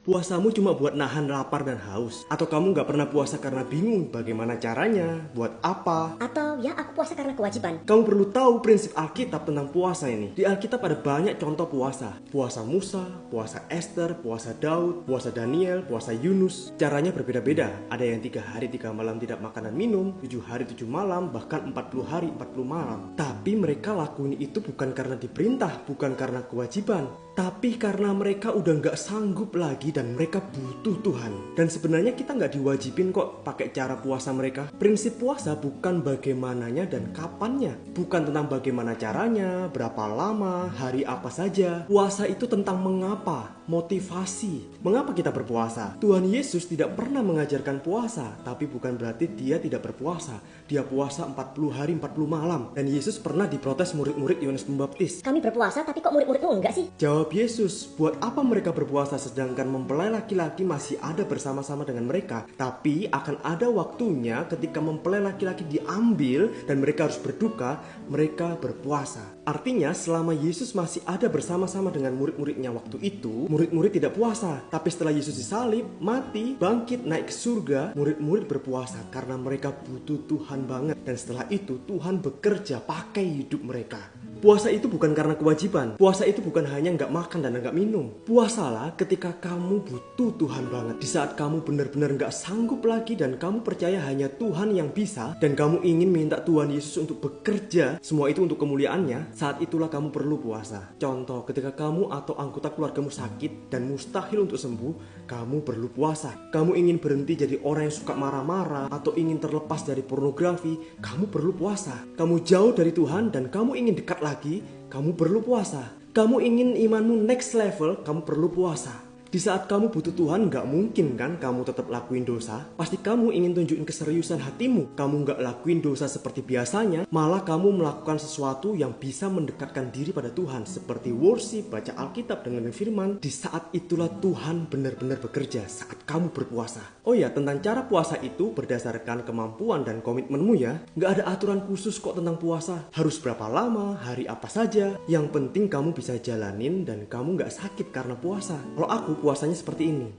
Puasamu cuma buat nahan lapar dan haus? Atau kamu gak pernah puasa karena bingung bagaimana caranya, buat apa? Atau ya aku puasa karena kewajiban. Kamu perlu tahu prinsip Alkitab tentang puasa ini. Di Alkitab ada banyak contoh puasa. Puasa Musa, puasa Esther, puasa Daud, puasa Daniel, puasa Yunus. Caranya berbeda-beda. Ada yang 3 hari 3 malam tidak makan dan minum, 7 hari 7 malam, bahkan 40 hari 40 malam. Tapi mereka lakuin itu bukan karena diperintah, bukan karena kewajiban, tapi karena mereka udah gak sanggup lagi dan mereka butuh Tuhan. Dan sebenarnya kita gak diwajibin kok pakai cara puasa mereka. Prinsip puasa bukan bagaimananya dan kapannya, bukan tentang bagaimana caranya, berapa lama, hari apa saja. Puasa itu tentang mengapa, motivasi. Mengapa kita berpuasa? Tuhan Yesus tidak pernah mengajarkan puasa, tapi bukan berarti dia tidak berpuasa. Dia puasa 40 hari 40 malam. Dan Yesus pernah diprotes murid-murid Yohanes Pembaptis. Kami berpuasa tapi kok murid-muridmu enggak sih? Jawab Yesus, buat apa mereka berpuasa sedangkan mempelai laki-laki masih ada bersama-sama dengan mereka? Tapi akan ada waktunya ketika mempelai laki-laki diambil dan mereka harus berduka, mereka berpuasa. Artinya selama Yesus masih ada bersama-sama dengan murid-muridnya waktu itu, murid-murid tidak puasa. Tapi setelah Yesus disalib, mati, bangkit, naik ke surga, murid-murid berpuasa karena mereka butuh Tuhan banget. Dan setelah itu Tuhan bekerja pakai hidup mereka. Puasa itu bukan karena kewajiban. Puasa itu bukan hanya nggak makan dan nggak minum. Puasalah ketika kamu butuh Tuhan banget. Di saat kamu benar-benar nggak sanggup lagi dan kamu percaya hanya Tuhan yang bisa, dan kamu ingin minta Tuhan Yesus untuk bekerja semua itu untuk kemuliaannya, saat itulah kamu perlu puasa. Contoh, ketika kamu atau anggota keluargamu sakit dan mustahil untuk sembuh, kamu perlu puasa. Kamu ingin berhenti jadi orang yang suka marah-marah atau ingin terlepas dari pornografi, kamu perlu puasa. Kamu jauh dari Tuhan dan kamu ingin dekat lagi, kamu perlu puasa. Kamu ingin imanmu next level, kamu perlu puasa. Di saat kamu butuh Tuhan, gak mungkin kan kamu tetap lakuin dosa. Pasti kamu ingin tunjukin keseriusan hatimu. Kamu gak lakuin dosa seperti biasanya, malah kamu melakukan sesuatu yang bisa mendekatkan diri pada Tuhan, seperti worship, baca Alkitab dengan firman. Di saat itulah Tuhan benar-benar bekerja saat kamu berpuasa. Oh ya, tentang cara puasa itu berdasarkan kemampuan dan komitmenmu ya. Gak ada aturan khusus kok tentang puasa. Harus berapa lama, hari apa saja. Yang penting kamu bisa jalanin dan kamu gak sakit karena puasa. Kalau aku, puasanya seperti ini.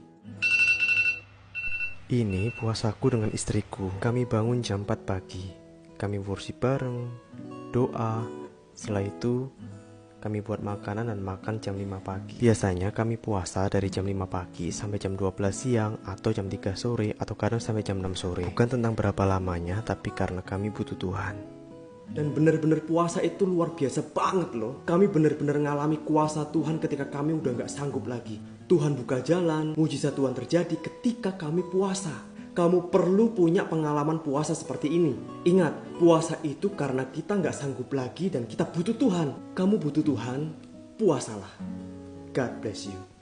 Ini puasaku dengan istriku. Kami bangun jam 4 pagi. Kami worship bareng, doa. Setelah itu kami buat makanan dan makan jam 5 pagi. Biasanya kami puasa dari jam 5 pagi sampai jam 12 siang atau jam 3 sore atau kadang sampai jam 6 sore. Bukan tentang berapa lamanya, tapi karena kami butuh Tuhan. Dan benar-benar puasa itu luar biasa banget loh. Kami benar-benar ngalami kuasa Tuhan ketika kami udah gak sanggup lagi. Tuhan buka jalan, mujizat Tuhan terjadi ketika kami puasa. Kamu perlu punya pengalaman puasa seperti ini. Ingat, puasa itu karena kita gak sanggup lagi dan kita butuh Tuhan. Kamu butuh Tuhan, puasalah. God bless you.